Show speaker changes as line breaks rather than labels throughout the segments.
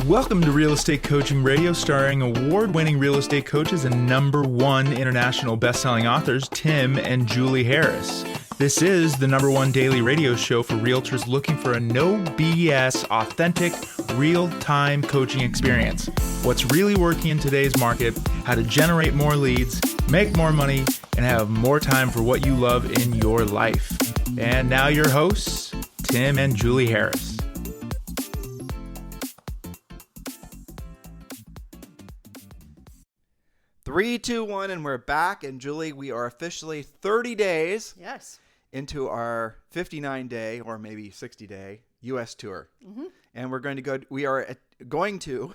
Welcome to Real Estate Coaching Radio, starring award-winning real estate coaches and #1 international best-selling authors, Tim and Julie Harris. This is the #1 daily radio show for realtors looking for a no BS, authentic, real-time coaching experience. What's really working in today's market, how to generate more leads, make more money, and have more time for what you love in your life. And now your hosts, Tim and Julie Harris.
3, 2, 1, and we're back. And Julie, we are officially 30 days into our 59-day or maybe 60-day U.S. tour. Mm-hmm. And we are going to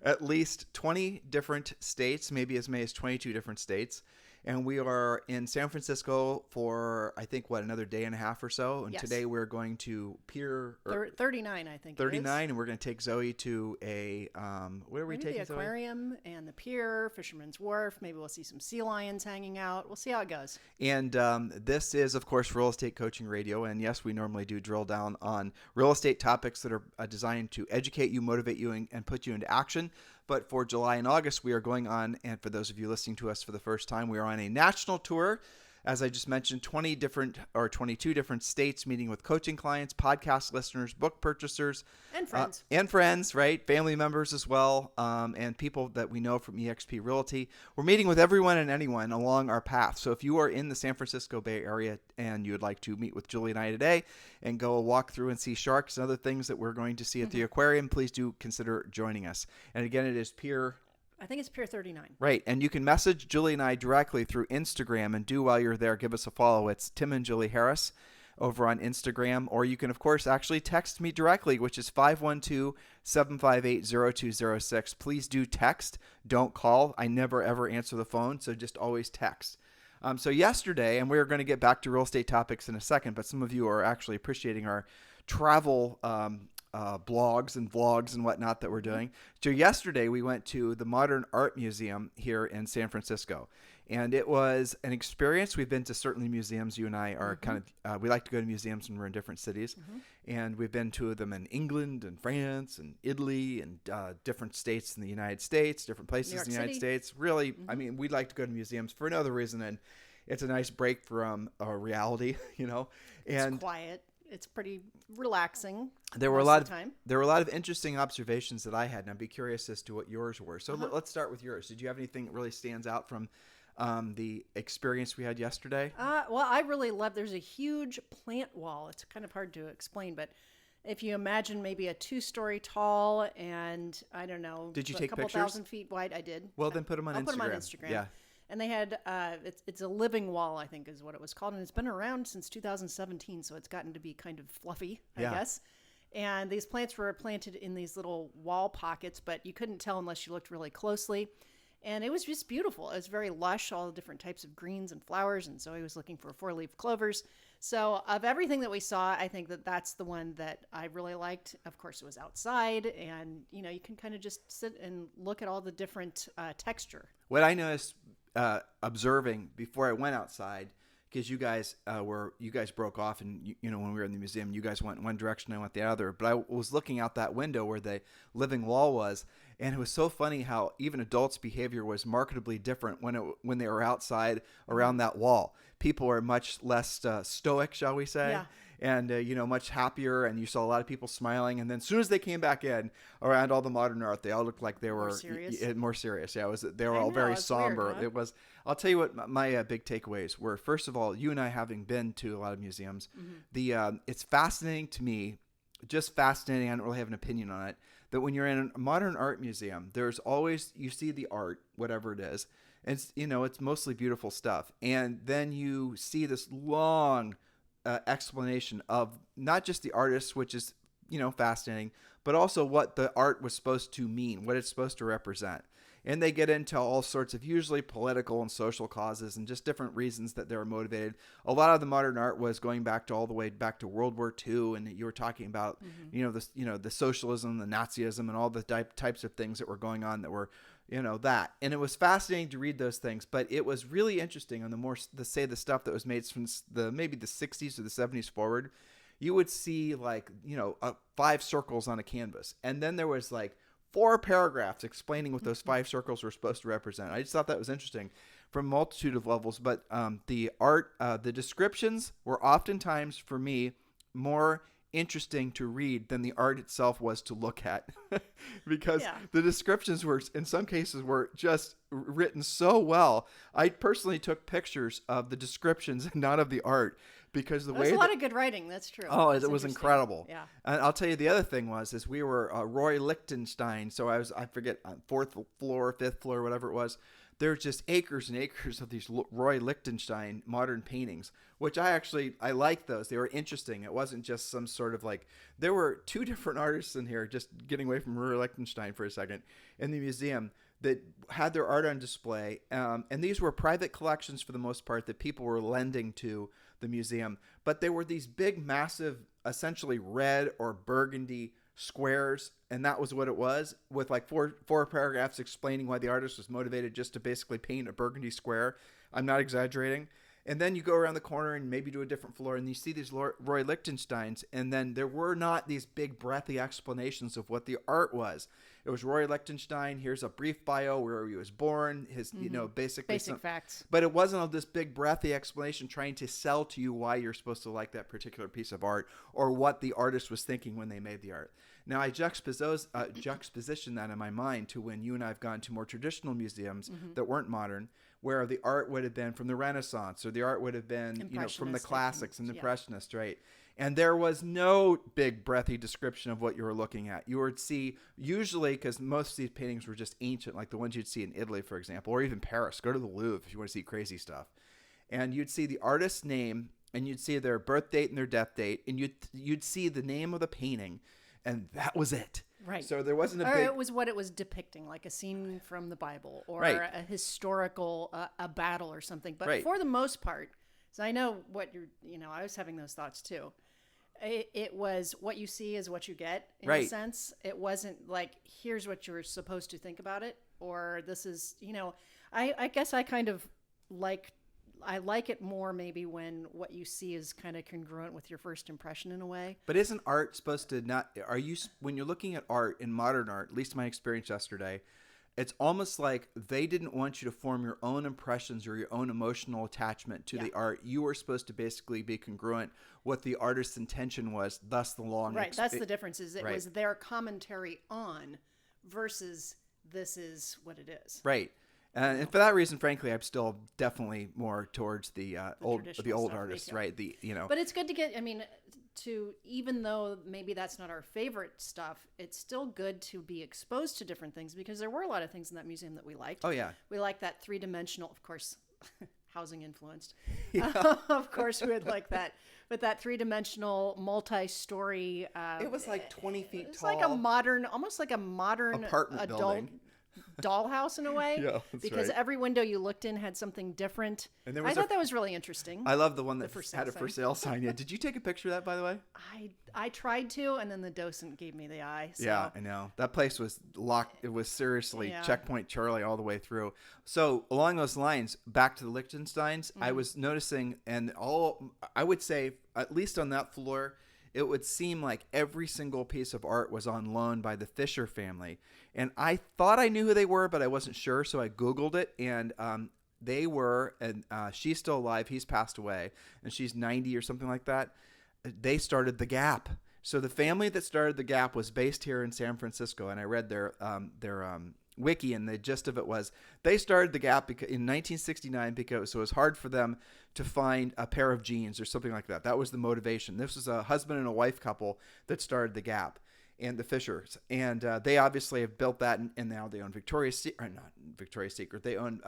at least 20 different states, maybe as many as 22 different states. And we are in San Francisco for, I think, another day and a half or so. And today we're going to Pier.
39, I think.
39, and we're going to take Zoe to a, where are we taking
the
Zoe?
Aquarium and the Pier, Fisherman's Wharf. Maybe we'll see some sea lions hanging out. We'll see how it goes.
And this is, of course, Real Estate Coaching Radio. And yes, we normally do drill down on real estate topics that are designed to educate you, motivate you, and put you into action. But for July and August, we are going on, and for those of you listening to us for the first time, we are on a national tour. As I just mentioned, 22 different states, meeting with coaching clients, podcast listeners, book purchasers. And friends. Right? Family members as well, and people that we know from eXp Realty. We're meeting with everyone and anyone along our path. So if you are in the San Francisco Bay Area and you would like to meet with Julie and I today and go walk through and see sharks and other things that we're going to see at the aquarium, please do consider joining us. And again, it is Pier.
I think it's Pier 39.
Right. And you can message Julie and I directly through Instagram, and while you're there, give us a follow. It's Tim and Julie Harris over on Instagram. Or you can, of course, actually text me directly, which is 512-758-0206. Please do text. Don't call. I never, ever answer the phone, so just always text. So yesterday, and we're going to get back to real estate topics in a second, but some of you are actually appreciating our travel blogs and vlogs and whatnot that we're doing. So yesterday we went to the Modern Art Museum here in San Francisco, and it was an experience. We've been to certainly museums. You and I are we like to go to museums when we're in different cities, and we've been to them in England and France and Italy and different states in the United States, different places in the United States. Really, I mean, we like to go to museums for another reason, and it's a nice break from reality, you know. And
it's quiet. It's pretty relaxing.
There were a lot of interesting observations that I had, and I'd be curious as to what yours were. So let's start with yours. Did you have anything that really stands out from the experience we had yesterday?
Well, I really love. There's a huge plant wall. It's kind of hard to explain, but if you imagine maybe a 2-story tall and I don't know,
did you take
a couple
pictures?
1,000 feet wide. I did.
Well, then put them on Instagram.
Put them on Instagram. Yeah. And they had, it's a living wall, I think is what it was called. And it's been around since 2017. So it's gotten to be kind of fluffy, I guess. And these plants were planted in these little wall pockets, but you couldn't tell unless you looked really closely. And it was just beautiful. It was very lush, all the different types of greens and flowers. And Zoe was looking for 4-leaf clovers. So of everything that we saw, I think that that's the one that I really liked. Of course, it was outside, and you know, you can kind of just sit and look at all the different texture.
What I noticed observing before I went outside, because you guys broke off, and you know, when we were in the museum, you guys went in one direction, I went the other. But I was looking out that window where the living wall was, and it was so funny how even adults' behavior was markedly different when they were outside around that wall. People were much less stoic, shall we say? And much happier, and you saw a lot of people smiling. And then as soon as they came back in around all the modern art, they all looked like they were more serious. Yeah, they were all very somber.
Weird, huh?
It was. I'll tell you what my big takeaways were. First of all, you and I having been to a lot of museums, it's fascinating to me, just fascinating. I don't really have an opinion on it. That when you're in a modern art museum, there's always, you see the art, whatever it is, and it's mostly beautiful stuff, and then you see this long explanation of not just the artist, which is fascinating, but also what the art was supposed to mean, what it's supposed to represent. And they get into all sorts of usually political and social causes and just different reasons that they were motivated. A lot of the modern art was going back to all the way back to World War II, and you were talking about the socialism, the Nazism, and all the types of things that were going on that were that. And it was fascinating to read those things, but it was really interesting on the stuff that was made from maybe the 60s or the 70s forward. You would see 5 circles on a canvas, and then there was 4 paragraphs explaining what those 5 circles were supposed to represent. I just thought that was interesting from a multitude of levels. But the art, the descriptions were oftentimes, for me, more interesting to read than the art itself was to look at because the descriptions were, in some cases, were just written so well. I personally took pictures of the descriptions and not of the art because
There's a lot of good writing. That's true.
Oh,
That's
it was incredible.
Yeah.
And I'll tell you, the other thing is we were Roy Lichtenstein. So I forget, 4th floor, 5th floor, whatever it was. There's just acres and acres of these Roy Lichtenstein modern paintings, which I like those. They were interesting. It wasn't just some sort of there were 2 different artists in here, just getting away from Roy Lichtenstein for a second, in the museum that had their art on display. And these were private collections for the most part that people were lending to the museum. But they were these big, massive, essentially red or burgundy squares, and that was what it was, with 4 paragraphs explaining why the artist was motivated just to basically paint a burgundy square. I'm not exaggerating. And then you go around the corner and maybe to a different floor and you see these Roy Lichtensteins, and then there were not these big breathy explanations of what the art was. It was Roy Lichtenstein, here's a brief bio, where he was born, his basic
facts.
But it wasn't all this big breathy explanation trying to sell to you why you're supposed to like that particular piece of art or what the artist was thinking when they made the art. Now, I juxtaposition that in my mind to when you and I have gone to more traditional museums that weren't modern, where the art would have been from the Renaissance, or the art would have been, from the classics and Impressionists, right? And there was no big breathy description of what you were looking at. You would see, usually, because most of these paintings were just ancient, like the ones you'd see in Italy, for example, or even Paris. Go to the Louvre if you want to see crazy stuff. And you'd see the artist's name, and you'd see their birth date and their death date, and you'd see the name of the painting, and that was it.
Right.
So there wasn't
or it was what it was depicting, like a scene from the Bible or a historical, a battle or something. But for the most part, so I know what I was having those thoughts too. It was what you see is what you get in a sense. It wasn't like, here's what you're supposed to think about it, or this is, I guess I kind of I like it more maybe when what you see is kind of congruent with your first impression in a way.
But isn't art supposed to when you're looking at art in modern art, at least my experience yesterday, it's almost like they didn't want you to form your own impressions or your own emotional attachment to the art. You were supposed to basically be congruent what the artist's intention was, thus the long
that's the difference, is it was their commentary on versus this is what it is.
Right. And for that reason, frankly, I'm still definitely more towards the old artists, right?
But it's good to get. I mean, even though maybe that's not our favorite stuff, it's still good to be exposed to different things, because there were a lot of things in that museum that we liked.
Oh yeah,
we liked that 3-dimensional, of course, housing influenced.
Yeah.
Of course, we would like that. But that 3-dimensional, multi-story.
It was like 20 feet tall.
It's like almost like a modern
apartment
adult
building.
Dollhouse in a way.
Yeah,
because every window you looked in had something different. And I thought that was really interesting.
I love the one that had a for sale sign. Yeah. Did you take a picture of that, by the way?
I tried to, and then the docent gave me the eye. So.
Yeah, I know. That place was locked. It was seriously Checkpoint Charlie all the way through. So along those lines, back to the Liechtensteins, I was noticing, and I would say, at least on that floor, it would seem like every single piece of art was on loan by the Fisher family. And I thought I knew who they were, but I wasn't sure. So I Googled it, and they were, and she's still alive. He's passed away, and she's 90 or something like that. They started the Gap. So the family that started the Gap was based here in San Francisco. And I read their wiki, and the gist of it was they started the Gap in 1969 because it was hard for them to find a pair of jeans or something like that. That was the motivation. This was a husband and a wife couple that started the Gap, and the Fishers, and they obviously have built that, and now they own Victoria's Secret. Not Victoria's Secret. They own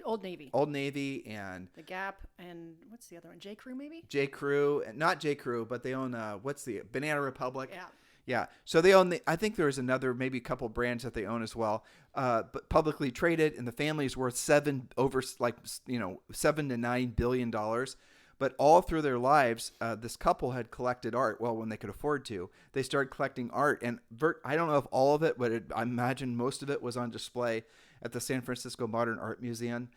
Old Navy.
Old Navy and
the Gap, and what's the other one? J. Crew, maybe.
J. Crew, not J. Crew, but they own what's the Banana Republic?
Yeah.
Yeah, so they own I think there's another, maybe a couple brands that they own as well, but publicly traded, and the family is worth $7 to $9 billion. But all through their lives, this couple had collected art. Well, when they could afford to, they started collecting art, and I don't know if all of it, but I imagine most of it was on display at the San Francisco Modern Art Museum,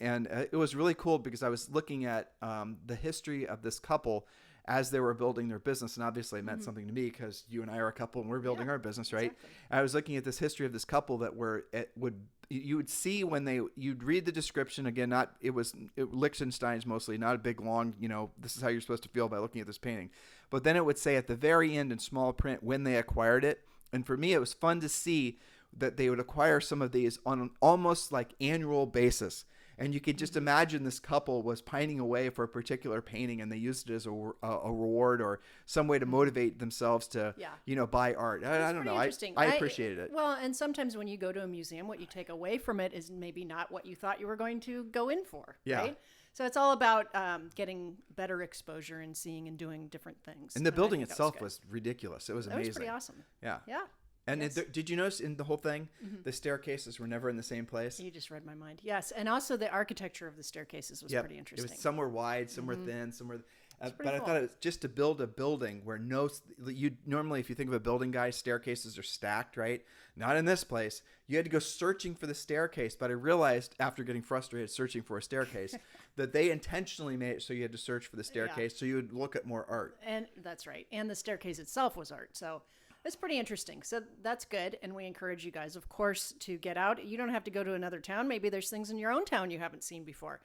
and it was really cool because I was looking at the history of this couple as they were building their business. And obviously it meant something to me because you and I are a couple and we're building our business, right?
Exactly.
I was looking at this history of this couple that you would see when you'd read the description again, Liechtenstein's mostly, not a big long, this is how you're supposed to feel by looking at this painting. But then it would say at the very end in small print when they acquired it. And for me, it was fun to see that they would acquire some of these on an almost like annual basis. And you could just imagine this couple was pining away for a particular painting, and they used it as a reward or some way to motivate themselves to, buy art. I don't know. I appreciated it.
Well, and sometimes when you go to a museum, what you take away from it is maybe not what you thought you were going to go in for.
Yeah.
Right? So it's all about getting better exposure and seeing and doing different things.
And the building itself was ridiculous. It was amazing.
That was pretty awesome.
Yeah.
Yeah.
And did you notice in the whole thing, the staircases were never in the same place?
You just read my mind. Yes. And also the architecture of the staircases was pretty interesting.
It was some were wide, some were thin, some were... but
cool.
I thought it was just to build a building where normally if you think of a building, guys, staircases are stacked, right? Not in this place. You had to go searching for the staircase. But I realized after getting frustrated searching for a staircase that they intentionally made it so you had to search for the staircase so you would look at more art.
And that's right. And the staircase itself was art. So it's pretty interesting. So that's good. And we encourage you guys, of course, to get out. You don't have to go to another town. Maybe there's things in your own town you haven't seen before.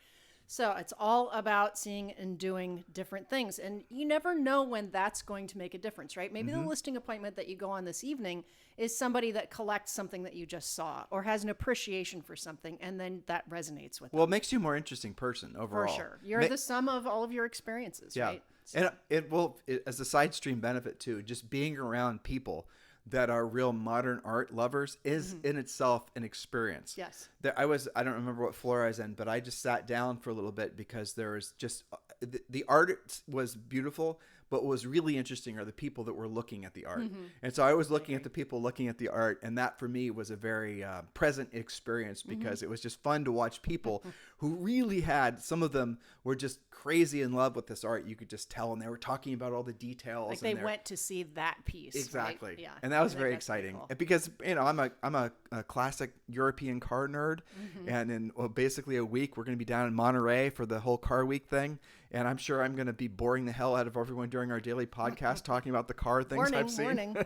So it's all about seeing and doing different things. And you never know when that's going to make a difference, right? Maybe the listing appointment that you go on this evening is somebody that collects something that you just saw or has an appreciation for something, and then that resonates with them.
Well, it makes you a more interesting person overall.
For sure. You're the sum of all of your experiences, right? So.
And it will, as a side stream benefit too, just being around people that are real modern art lovers is in itself an experience.
Yes.
I don't remember what floor I was in, but I just sat down for a little bit because there was just, the art was beautiful, but what was really interesting are the people that were looking at the art. And so I was looking at the people looking at the art, and that for me was a very present experience because it was just fun to watch people who really some of them were just crazy in love with this art. You could just tell, and they were talking about all the details.
Like they went to see that piece.
Exactly.
Right? Yeah.
And that was very exciting because, I'm a classic European car nerd. And in basically a week, we're going to be down in Monterey for the whole car week thing. And I'm sure I'm going to be boring the hell out of everyone during our daily podcast talking about the car things I've seen.
Warning.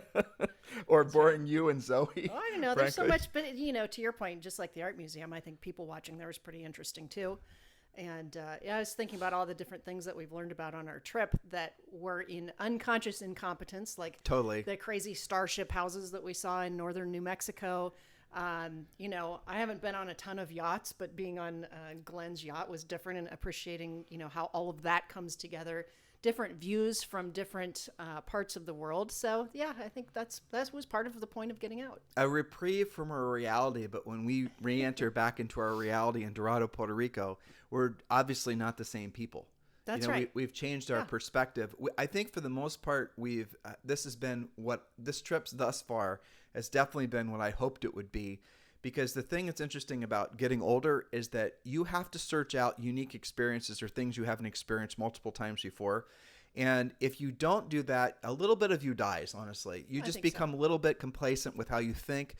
Or boring you and Zoe.
Oh, I don't know. There's so much, but to your point, just like the art museum, I think people watching there was pretty interesting too. And I was thinking about all the different things that we've learned about on our trip that were in unconscious incompetence, like the crazy starship houses that we saw in northern New Mexico. I haven't been on a ton of yachts, but being on Glenn's yacht was different, and appreciating, how all of that comes together, different views from different parts of the world. So yeah, I think that was part of the point of getting out.
A reprieve from our reality, but when we re-enter back into our reality in Dorado, Puerto Rico, we're obviously not the same people.
That's right.
We've changed our perspective. I think for the most part, this trip thus far has definitely been what I hoped it would be. Because the thing that's interesting about getting older is that you have to search out unique experiences or things you haven't experienced multiple times before. And if you don't do that, a little bit of you dies, honestly. You just become a little bit complacent with how you think,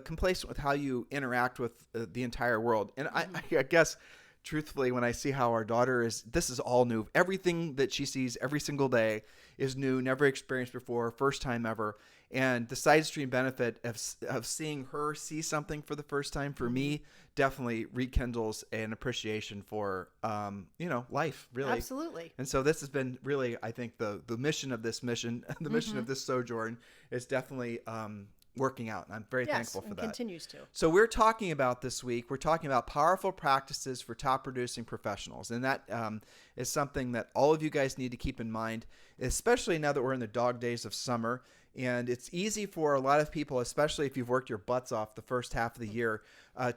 complacent with how you interact with the entire world. And I guess, truthfully, when I see how our daughter this is all new. Everything that she sees every single day is new, never experienced before, first time ever. And the side stream benefit of seeing her see something for the first time for me definitely rekindles an appreciation for, life, really.
Absolutely.
And so this has been really, I think, the mission of this mission, the mission of this sojourn is definitely working out. And I'm very thankful for that.
Continues to.
So we're talking about powerful practices for top producing professionals. And that is something that all of you guys need to keep in mind, especially now that we're in the dog days of summer. And it's easy for a lot of people, especially if you've worked your butts off the first half of the year,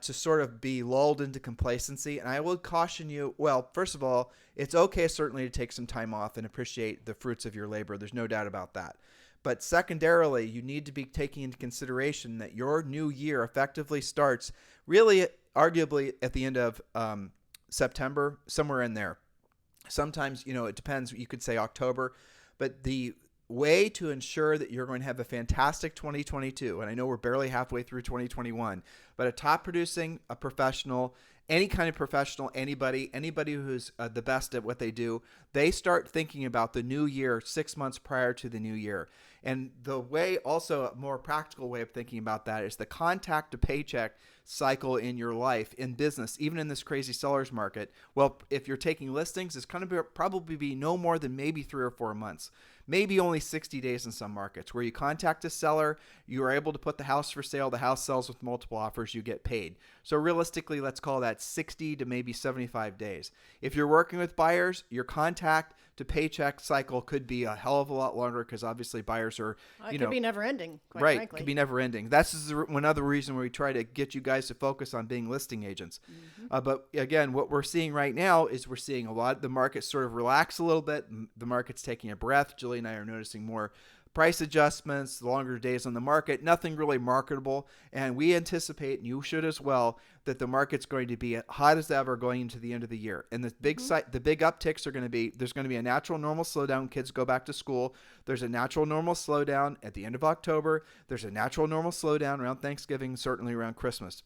to sort of be lulled into complacency. And I will caution you, well, first of all, it's okay certainly to take some time off and appreciate the fruits of your labor. There's no doubt about that. But secondarily, you need to be taking into consideration that your new year effectively starts really arguably at the end of September, somewhere in there. Sometimes, it depends. You could say October, but the way to ensure that you're going to have a fantastic 2022, and I know we're barely halfway through 2021, but a top producing, a professional, any kind of professional, anybody who's the best at what they do, they start thinking about the new year 6 months prior to the new year. And the way, also a more practical way of thinking about that is the contact to paycheck cycle in your life, in business, even in this crazy seller's market. Well, if you're taking listings, it's going to probably be no more than maybe 3 or 4 months. Maybe only 60 days in some markets, where you contact a seller, you are able to put the house for sale, the house sells with multiple offers, you get paid. So realistically, let's call that 60 to maybe 75 days. If you're working with buyers, your contact to paycheck cycle could be a hell of a lot longer, because obviously buyers are,
it could be never ending, quite
right,
frankly.
It could be never ending. That's one other reason where we try to get you guys to focus on being listing agents. But again, what we're seeing right now is we're seeing a lot, the market sort of relax a little bit. The market's taking a breath. Julie and I are noticing more price adjustments, longer days on the market, nothing really marketable. And we anticipate, and you should as well, that the market's going to be hot as ever going into the end of the year. And the big upticks are going to be, there's going to be a natural normal slowdown. Kids go back to school. There's a natural normal slowdown at the end of October. There's a natural normal slowdown around Thanksgiving, certainly around Christmas.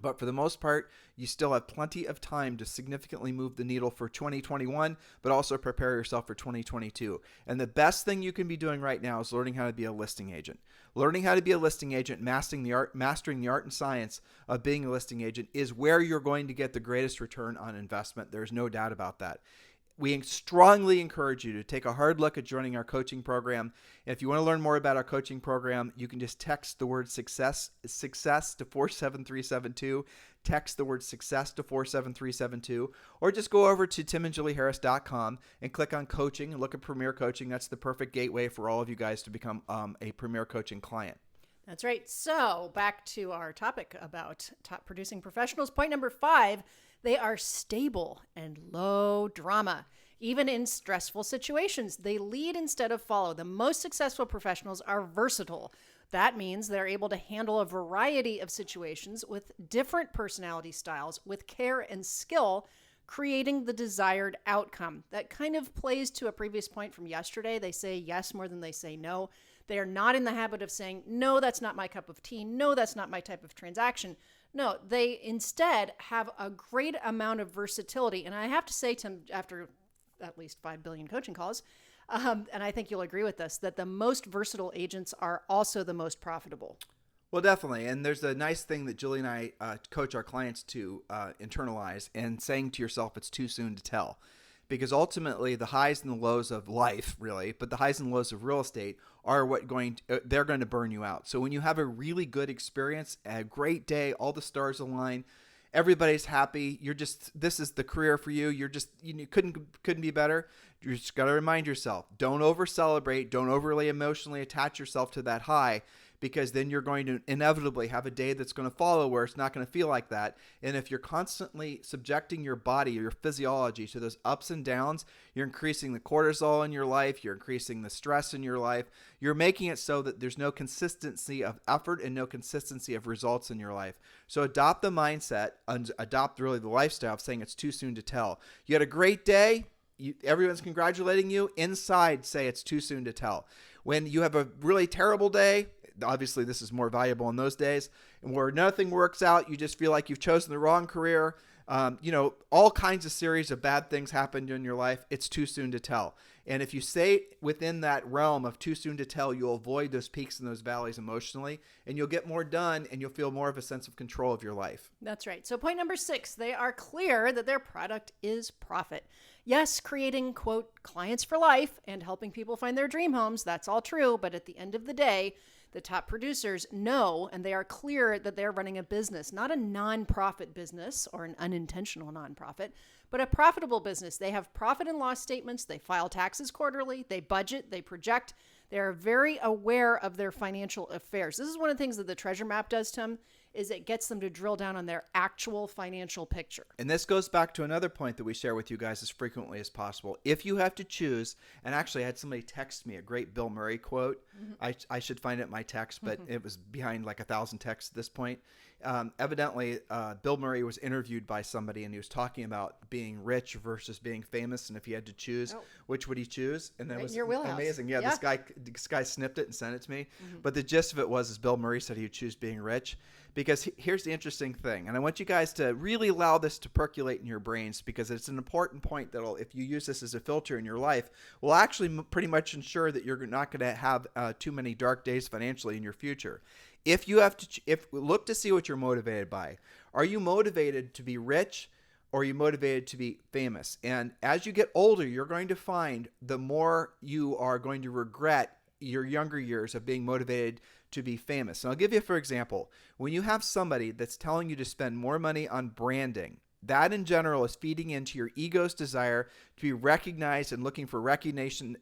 But for the most part, you still have plenty of time to significantly move the needle for 2021, but also prepare yourself for 2022. And the best thing you can be doing right now is learning how to be a listing agent. Learning how to be a listing agent, mastering the art and science of being a listing agent is where you're going to get the greatest return on investment. There's no doubt about that. We strongly encourage you to take a hard look at joining our coaching program. If you want to learn more about our coaching program, you can just text the word success to 47372. Text the word success to 47372, or just go over to timandjulieharris.com and click on coaching and look at Premier Coaching. That's the perfect gateway for all of you guys to become a Premier Coaching client.
That's right. So back to our topic about top producing professionals. Point number 5, they are stable and low drama. Even in stressful situations, they lead instead of follow. The most successful professionals are versatile. That means they're able to handle a variety of situations with different personality styles with care and skill, creating the desired outcome. That kind of plays to a previous point from yesterday. They say yes more than they say no. They are not in the habit of saying, no, that's not my cup of tea. No, that's not my type of transaction. No, they instead have a great amount of versatility. And I have to say, Tim, after at least 5 billion coaching calls, and I think you'll agree with this, that the most versatile agents are also the most profitable.
Well, definitely. And there's a nice thing that Julie and I coach our clients to internalize, and saying to yourself, it's too soon to tell. Because ultimately, the highs and the lows of life, really, but the highs and lows of real estate are they're going to burn you out. So when you have a really good experience, a great day, all the stars align, everybody's happy, this is the career for you. You couldn't be better. You just got to remind yourself, don't over celebrate, don't overly emotionally attach yourself to that high, because then you're going to inevitably have a day that's going to follow where it's not going to feel like that. And if you're constantly subjecting your body or your physiology to those ups and downs, you're increasing the cortisol in your life, you're increasing the stress in your life, you're making it so that there's no consistency of effort and no consistency of results in your life. So adopt the mindset and adopt really the lifestyle of saying it's too soon to tell. You had a great day, everyone's congratulating you. Inside, say it's too soon to tell. When you have a really terrible day, obviously this is more valuable in those days, and where nothing works out, you just feel like you've chosen the wrong career, all kinds of series of bad things happened in your life, it's too soon to tell. And if you stay within that realm of too soon to tell, you'll avoid those peaks and those valleys emotionally, and you'll get more done, and you'll feel more of a sense of control of your life.
That's right. So point number 6, they are clear that their product is profit. Yes, creating, quote, clients for life and helping people find their dream homes, that's all true. But at the end of the day, the top producers know, and they are clear that they're running a business, not a nonprofit business or an unintentional nonprofit, but a profitable business. They have profit and loss statements. They file taxes quarterly. They budget. They project. They are very aware of their financial affairs. This is one of the things that the treasure map does, Tim, is it gets them to drill down on their actual financial picture.
And this goes back to another point that we share with you guys as frequently as possible. If you have to choose, and actually I had somebody text me a great Bill Murray quote I should find it in my text, but it was behind like 1,000 texts at this point. Evidently, Bill Murray was interviewed by somebody, and he was talking about being rich versus being famous, and if he had to choose, which would he choose? And that
Right
was
in your wheelhouse.
amazing. Yeah,
Yeah.
This guy snipped it and sent it to me. But the gist of it was Bill Murray said he would choose being rich. Because here's the interesting thing, and I want you guys to really allow this to percolate in your brains, because it's an important point that'll, if you use this as a filter in your life, will actually pretty much ensure that you're not going to have too many dark days financially in your future. If you have to, look to see what you're motivated by. Are you motivated to be rich, or are you motivated to be famous? And as you get older, you're going to find the more you are going to regret your younger years of being motivated to be famous. And I'll give you, for example, when you have somebody that's telling you to spend more money on branding, that in general is feeding into your ego's desire to be recognized and looking for recognition,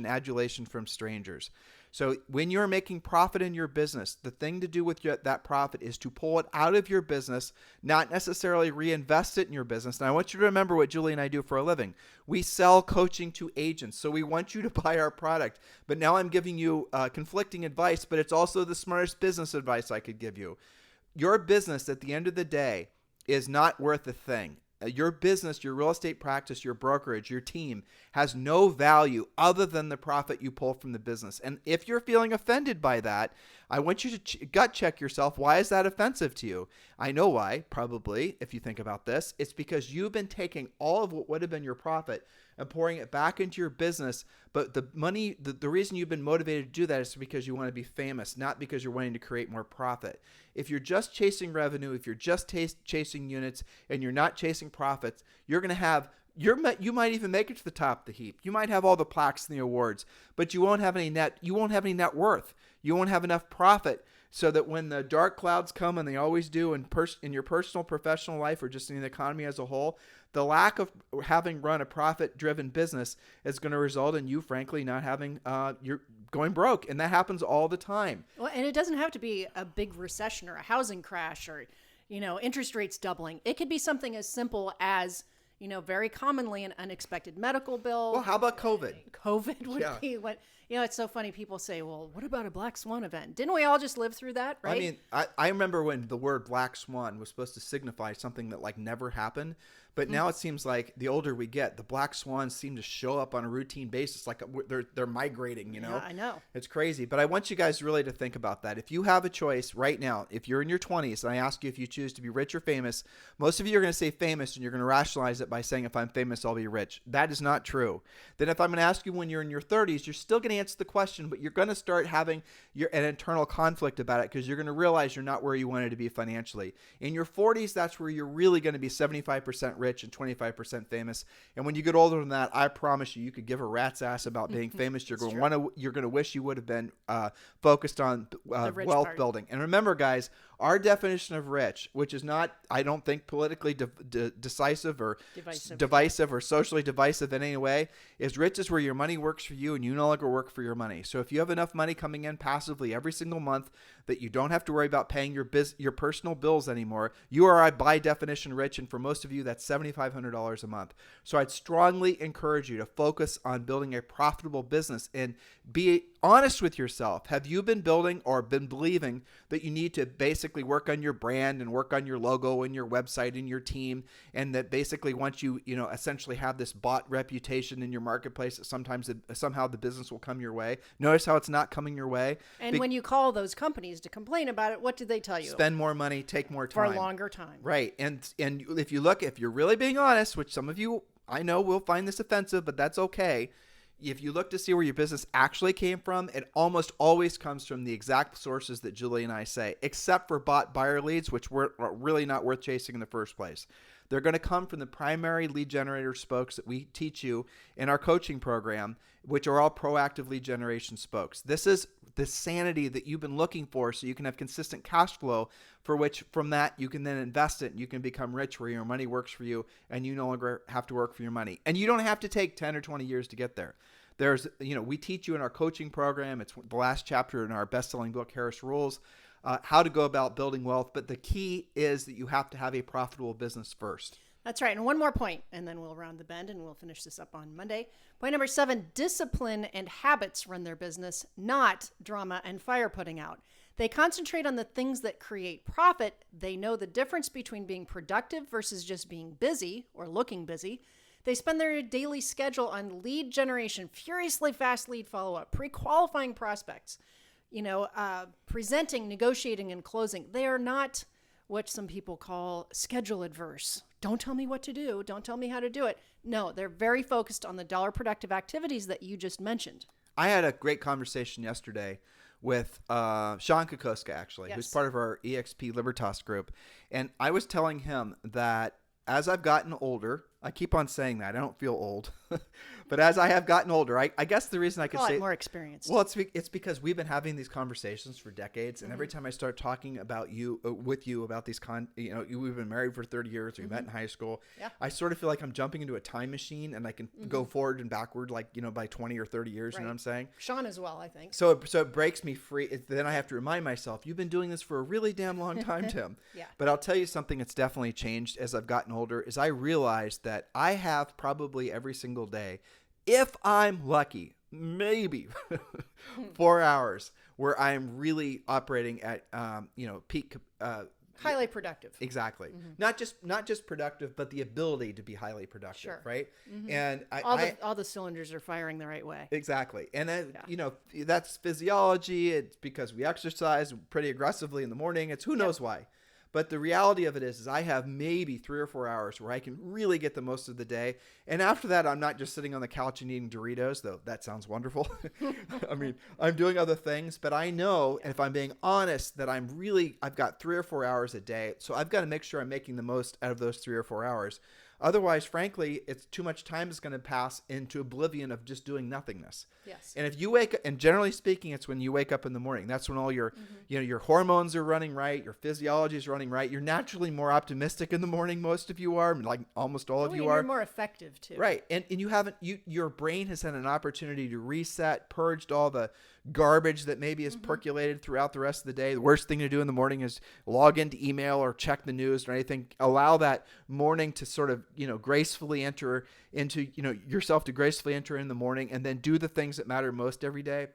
adulation from strangers. So when you're making profit in your business, the thing to do with that profit is to pull it out of your business, not necessarily reinvest it in your business. And I want you to remember what Julie and I do for a living. We sell coaching to agents, so we want you to buy our product. But now I'm giving you conflicting advice, but it's also the smartest business advice I could give you. Your business, at the end of the day, is not worth a thing. Your business, your real estate practice, your brokerage, your team has no value other than the profit you pull from the business. And if you're feeling offended by that, I want you to gut check yourself. Why is that offensive to you? I know why, probably, if you think about this. It's because you've been taking all of what would have been your profit and pouring it back into your business. But the money, the reason you've been motivated to do that is because you want to be famous, not because you're wanting to create more profit. If you're just chasing revenue, if you're just chasing units, and you're not chasing profits, you're going to have, you might even make it to the top of the heap. You might have all the plaques and the awards, but you won't have any net worth. You won't have enough profit so that when the dark clouds come, and they always do in your personal, professional life, or just in the economy as a whole, the lack of having run a profit-driven business is going to result in you, frankly, not having you're going broke, and that happens all the time.
Well, and it doesn't have to be a big recession or a housing crash or interest rates doubling. It could be something as simple as very commonly an unexpected medical bill.
Well, how about COVID?
COVID would be what. It's so funny. People say, well, what about a black swan event? Didn't we all just live through that, right?
I mean, I remember when the word black swan was supposed to signify something that like never happened. But now it seems like the older we get, the black swans seem to show up on a routine basis, like they're migrating,
Yeah, I know.
It's crazy. But I want you guys really to think about that. If you have a choice right now, if you're in your 20s, and I ask you if you choose to be rich or famous, most of you are going to say famous, and you're going to rationalize it by saying, if I'm famous, I'll be rich. That is not true. Then if I'm going to ask you when you're in your 30s, you're still going to answer the question, but you're going to start having an internal conflict about it, because you're going to realize you're not where you wanted to be financially. In your 40s, that's where you're really going to be 75% rich and 25% famous. And when you get older than that, I promise you could give a rat's ass about being famous. You're going to wish you would have been focused on wealth building. And remember, guys, our definition of rich, which is not, I don't think, politically decisive or divisive or socially divisive in any way, is rich is where your money works for you and you no longer work for your money. So if you have enough money coming in passively every single month that you don't have to worry about paying your personal bills anymore, you are by definition rich. And for most of you, that's $7,500 a month. So I'd strongly encourage you to focus on building a profitable business and be honest with yourself. Have you been building or been believing that you need to basically work on your brand and work on your logo and your website and your team, and that basically once you essentially have this bought reputation in your marketplace, that somehow the business will come your way? Notice how it's not coming your way.
And when you call those companies to complain about it, what do they tell you?
Spend more money, take more time.
For a longer time.
Right. And if you're really being honest, which some of you I know will find this offensive, but that's okay. If you look to see where your business actually came from, it almost always comes from the exact sources that Julie and I say, except for bought buyer leads, which were really not worth chasing in the first place. They're going to come from the primary lead generator spokes that we teach you in our coaching program, which are all proactive lead generation spokes. This is the sanity that you've been looking for, so you can have consistent cash flow, for which from that you can then invest it and you can become rich where your money works for you and you no longer have to work for your money. And you don't have to take 10 or 20 years to get there. We teach you in our coaching program, it's the last chapter in our best-selling book, Harris Rules, how to go about building wealth. But the key is that you have to have a profitable business first.
That's right. And one more point, and then we'll round the bend and we'll finish this up on Monday. Point number 7, discipline and habits run their business, not drama and fire putting out. They concentrate on the things that create profit. They know the difference between being productive versus just being busy or looking busy. They spend their daily schedule on lead generation, furiously fast lead follow-up, pre-qualifying prospects, presenting, negotiating, and closing. They are not what some people call schedule adverse. Don't tell me what to do. Don't tell me how to do it. No, they're very focused on the dollar productive activities that you just mentioned.
I had a great conversation yesterday with Sean Kokoska, actually,
Yes.
who's part of our EXP Libertas group. And I was telling him that as I've gotten older, I keep on saying that. I don't feel old. But as I have gotten older, I guess the reason I could
Call
say
it more experienced.
Well, it's because we've been having these conversations for decades, and every time I start talking about with you about these we've been married for 30 years, we met in high school.
Yeah.
I sort of feel like I'm jumping into a time machine, and I can go forward and backward, by 20 or 30 years. You know what I'm saying?
Sean as well, I think.
So it breaks me free. Then I have to remind myself, you've been doing this for a really damn long time, Tim.
Yeah.
But I'll tell you something that's definitely changed as I've gotten older is I realized that I have probably every single day, if I'm lucky, maybe 4 hours where I'm really operating at peak.
Highly productive.
Exactly. Not just productive, but the ability to be highly productive.
Sure.
Right. And
all the cylinders are firing the right way.
Exactly. And that's physiology. It's because we exercise pretty aggressively in the morning. It's who knows why. But the reality of it is I have maybe 3 or 4 hours where I can really get the most of the day. And after that, I'm not just sitting on the couch and eating Doritos, though that sounds wonderful. I mean, I'm doing other things, but I know, if I'm being honest, that I've got 3 or 4 hours a day. So I've got to make sure I'm making the most out of those 3 or 4 hours. Otherwise, frankly, it's too much time is going to pass into oblivion of just doing nothingness.
Yes.
And if you wake up, and generally speaking, it's when you wake up in the morning. That's when all your, your hormones are running right, your physiology is running right. You're naturally more optimistic in the morning. Most of you are, like almost all of you are.
You're more effective too.
Right. And your brain has had an opportunity to reset, purged all the garbage that maybe is percolated throughout the rest of the day. The worst thing to do in the morning is log into email or check the news or anything. Allow that morning to sort of, gracefully enter into, yourself to gracefully enter in the morning, and then do the things that matter most every day.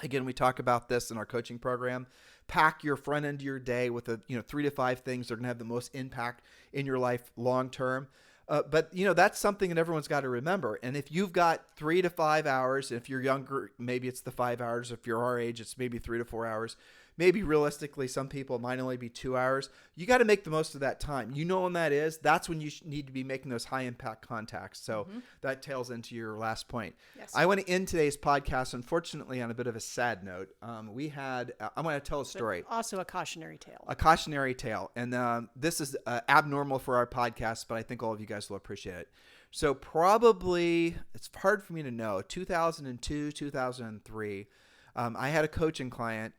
Again, we talk about this in our coaching program. Pack your front end of your day with 3 to 5 things that are going to have the most impact in your life long term. But that's something that everyone's got to remember. And if you've got 3 to 5 hours, if you're younger, maybe it's the 5 hours. If you're our age, it's maybe 3 to 4 hours. Maybe realistically, some people might only be 2 hours. You got to make the most of that time. When that is, that's when you need to be making those high impact contacts. So that tails into your last point.
Yes.
I want to end today's podcast, unfortunately, on a bit of a sad note. I'm going to tell a story.
But also a cautionary tale.
A cautionary tale. And this is abnormal for our podcast, but I think all of you guys will appreciate it. So probably, it's hard for me to know, 2002, 2003, I had a coaching client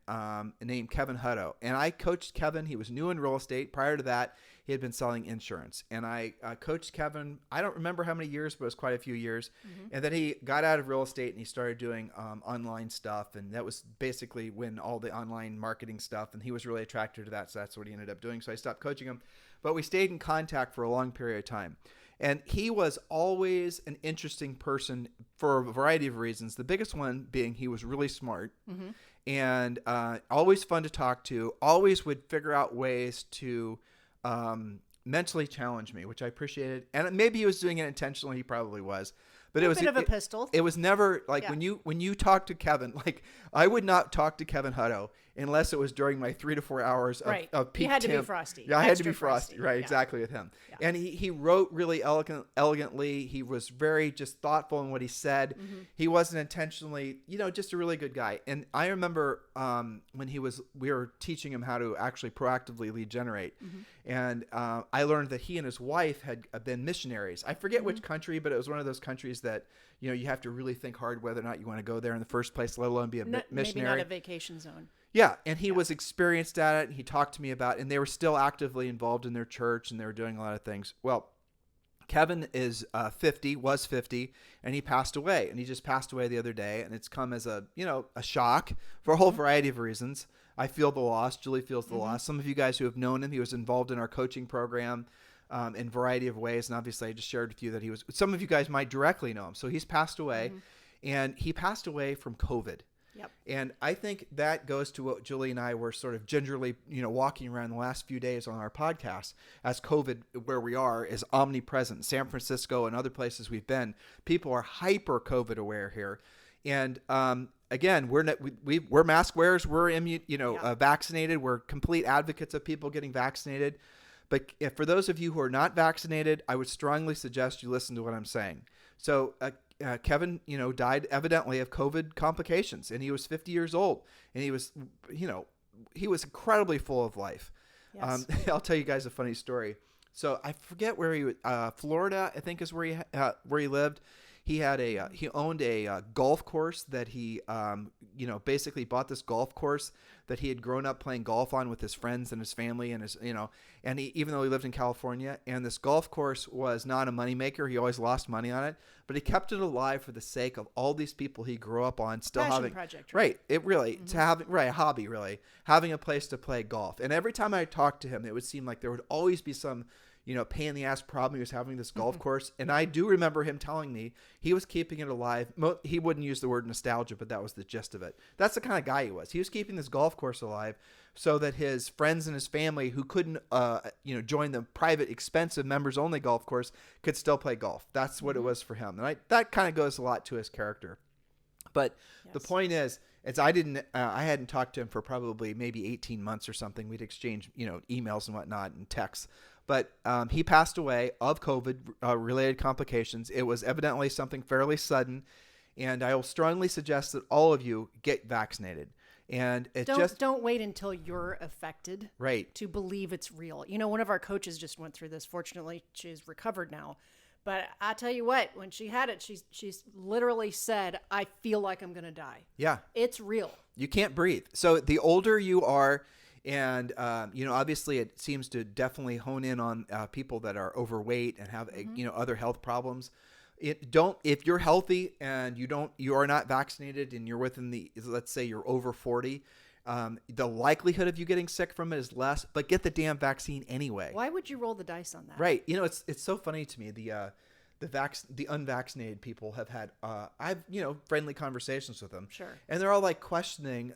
named Kevin Hutto, and I coached Kevin. He was new in real estate. Prior to that, he had been selling insurance, and I coached Kevin. I don't remember how many years, but it was quite a few years. And then he got out of real estate and he started doing online stuff, and that was basically when all the online marketing stuff, and he was really attracted to that, so that's what he ended up doing. So I stopped coaching him, but we stayed in contact for a long period of time. And he was always an interesting person for a variety of reasons. The biggest one being he was really smart and always fun to talk to, always would figure out ways to mentally challenge me, which I appreciated. And maybe he was doing it intentionally. He probably was. But it was a bit
of a pistol.
It was never like when you talk to Kevin, like I would not talk to Kevin Hutto unless it was during my 3 to 4 hours of peak.
You had to
Tim.
be frosty.
Yeah, I had to be
Extra
frosty. Right,
Yeah.
exactly with him.
Yeah.
And he wrote really elegantly. He was very just thoughtful in what he said. He wasn't intentionally, just a really good guy. And I remember when we were teaching him how to actually proactively lead generate. And I learned that he and his wife had been missionaries. I forget which country, but it was one of those countries that, you have to really think hard whether or not you want to go there in the first place, let alone be a missionary.
Maybe not a vacation zone.
Yeah, and he was experienced at it, and he talked to me about it, and they were still actively involved in their church, and they were doing a lot of things. Well, Kevin is 50, and he passed away, and he just passed away the other day, and it's come as a shock for a whole variety of reasons. I feel the loss. Julie feels the loss. Some of you guys who have known him, he was involved in our coaching program. in a variety of ways. And obviously I just shared with you that some of you guys might directly know him. So he's passed away, and he passed away from COVID.
Yep.
And I think that goes to what Julie and I were sort of gingerly, walking around the last few days on our podcast, as COVID, where we are, is omnipresent. San Francisco and other places we've been, people are hyper COVID aware here. And again, we're mask wearers, we're vaccinated, we're complete advocates of people getting vaccinated. But for those of you who are not vaccinated, I would strongly suggest you listen to what I'm saying. So Kevin, died evidently of COVID complications, and he was 50 years old, and he was incredibly full of life.
Yes.
I'll tell you guys a funny story. So I forget where he was. Florida, I think, is where he lived. He had he owned a golf course that he, basically bought this golf course that he had grown up playing golf on with his friends and his family and and he, even though he lived in California, and this golf course was not a moneymaker, he always lost money on it, but he kept it alive for the sake of all these people he grew up on, still
Passion
having
project,
right. It really to having a hobby, really having a place to play golf. And every time I talked to him, it would seem like there would always be some pain in the ass problem he was having this golf course. And I do remember him telling me he was keeping it alive. He wouldn't use the word nostalgia, but that was the gist of it. That's the kind of guy he was. He was keeping this golf course alive so that his friends and his family who couldn't, join the private, expensive members only golf course could still play golf. That's what it was for him. And that kind of goes a lot to his character. But the point is I hadn't talked to him for probably maybe 18 months or something. We'd exchange, emails and whatnot and texts. But he passed away of COVID-related complications. It was evidently something fairly sudden, and I will strongly suggest that all of you get vaccinated. And
don't wait until you're affected,
right,
to believe it's real. One of our coaches just went through this. Fortunately, she's recovered now. But I tell you what, when she had it, she's literally said, "I feel like I'm going to die."
Yeah,
it's real.
You can't breathe. So the older you are. And, obviously it seems to definitely hone in on people that are overweight and have, other health problems. If you're healthy and you are not vaccinated and you're let's say you're over 40, the likelihood of you getting sick from it is less, but get the damn vaccine anyway.
Why would you roll the dice on that?
Right. It's so funny to me. The unvaccinated people have had, I've, friendly conversations with them.
Sure.
And they're all like questioning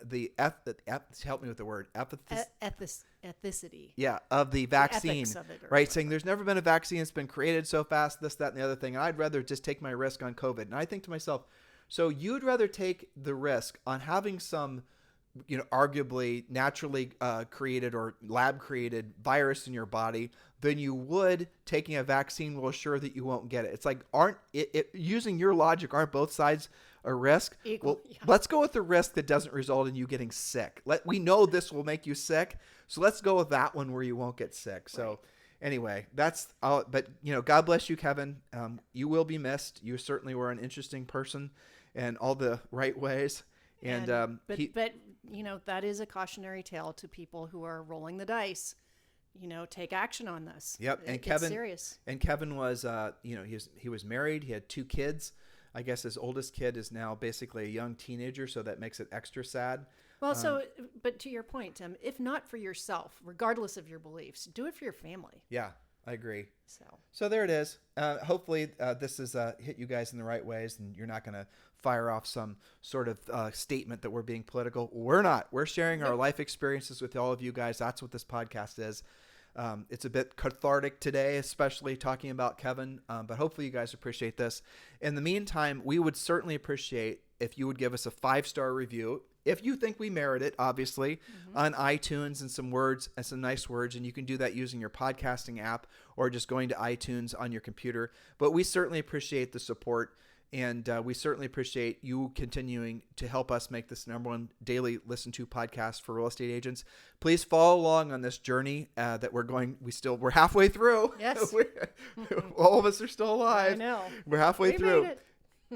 help me with the word,
ethicity.
Yeah, of the vaccine.
The ethics of it,
right. Whatever. Saying there's never been a vaccine that's been created so fast, this, that, and the other thing. And I'd rather just take my risk on COVID. And I think to myself, so you'd rather take the risk on having some, arguably naturally created or lab created virus in your body than you would taking a vaccine will assure that you won't get it. It's like, using your logic, aren't both sides a risk?
Equal,
well, let's go with the risk that doesn't result in you getting sick. We know this will make you sick, so let's go with that one where you won't get sick. So anyway, that's all. But, God bless you, Kevin. You will be missed. You certainly were an interesting person in all the right ways. And
that is a cautionary tale to people who are rolling the dice. Take action on this.
Yep. And
Kevin, serious.
And Kevin was, he was married. He had 2 kids. I guess his oldest kid is now basically a young teenager, so that makes it extra sad.
Well, but to your point, Tim, if not for yourself, regardless of your beliefs, do it for your family.
Yeah, I agree.
So
there it is. Hopefully this has hit you guys in the right ways, and you're not going to fire off some sort of statement that we're being political. We're not. We're sharing our life experiences with all of you guys. That's what this podcast is. It's a bit cathartic today, especially talking about Kevin, but hopefully you guys appreciate this. In the meantime, we would certainly appreciate if you would give us a 5-star review. If you think we merit it, obviously, on iTunes, and some nice words, and you can do that using your podcasting app or just going to iTunes on your computer. But we certainly appreciate the support, and we certainly appreciate you continuing to help us make this #1 daily listen to podcast for real estate agents. Please follow along on this journey that we're going. We're halfway through.
Yes,
all of us are still alive.
I know.
We're halfway through.
Made it.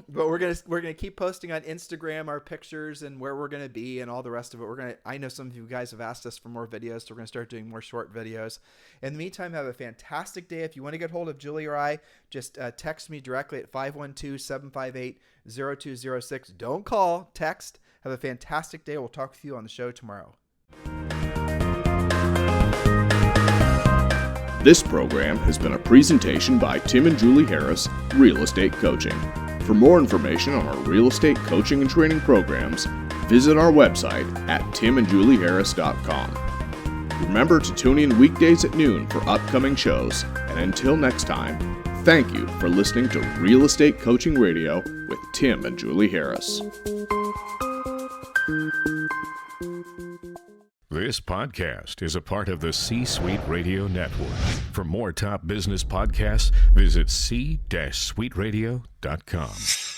But we're gonna keep posting on Instagram our pictures and where we're gonna be and all the rest of it. I know some of you guys have asked us for more videos, so we're gonna start doing more short videos. In the meantime, have a fantastic day. If you want to get hold of Julie or I, just text me directly at 512-758-0206. Don't call, text. Have a fantastic day. We'll talk with you on the show tomorrow.
This program has been a presentation by Tim and Julie Harris, Real Estate Coaching. For more information on our real estate coaching and training programs, visit our website at timandjulieharris.com. Remember to tune in weekdays at noon for upcoming shows, and until next time, thank you for listening to Real Estate Coaching Radio with Tim and Julie Harris.
This podcast is a part of the C-Suite Radio Network. For more top business podcasts, visit c-suiteradio.com.